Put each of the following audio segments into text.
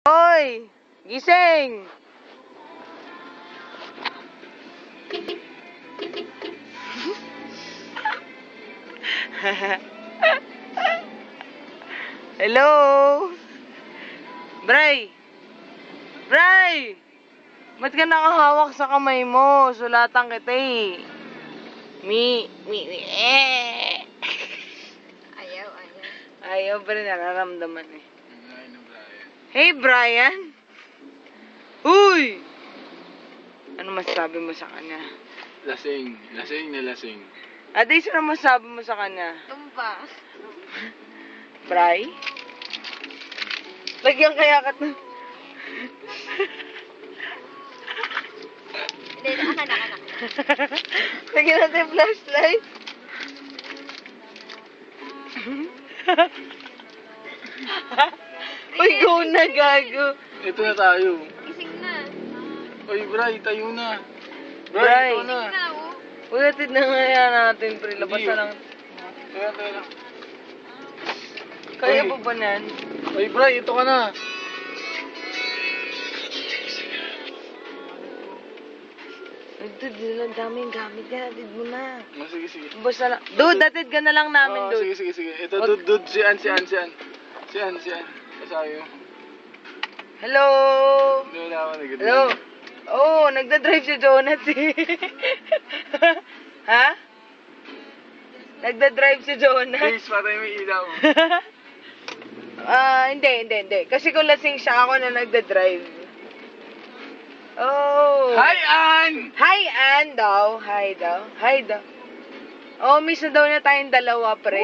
Hoy! Gising! Hello? Bray! Bray! Ba't ka nakahawak sa kamay mo? Sulatan kita eh. Ayaw. Ayaw pa rin nararamdaman eh. Hey, Brian! Uy! Ano masasabi mo sa kanya? Lasing na lasing. Ate, ano masasabi mo sa kanya? Tumba. Bray? Lagyan kaya ka to. Hindi, anak. Lagyan natin yung flashlight. Uy, go na, gago. Ito na tayo. Gising na. Oy, Bray, tayo na. Bray. Ito na. Gising na, oh. Uy, atid na nga yan natin, pre. Labas na lang. Tayo na. Kaya Uy. ba ba nan? Oy, Bray, ito ka na. Dude, ang daming gamit yan. Atid mo na. Oh, sige. Basta lang. Dude, atid ka na lang namin, Oh, dude. sige. Ito, dude. Si Ann. Kasayo. Hello? Hindi na ako nag-good. Hello? Oh, nagda-drive si Jonas eh. Ha? Nagda-drive si Jonas. Please, patay mo yung ilaw. Hindi. Kasi kung lasing siya, ako na nagda-drive. Oh. Hi, Ann! Hi, Ann daw. Hi daw. Oh, miss na daw na tayong dalawa, pre.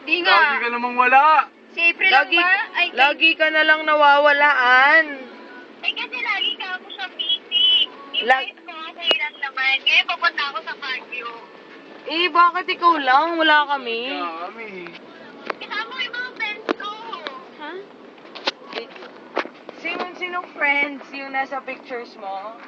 Di Lagi nga. ka namang wala. Si April lang ba? Ay, Lagi ka na lang nawawalaan. Ay, kasi lagi ka ako sa meeting. Lag- Invite ko ako ilang naman. Ngayon, papunta ako sa Baguio. Eh, bakit ikaw lang? Wala kami. Kami. Kasama ko yung mga friends ko. Ha? Sinong friends yung nasa pictures mo?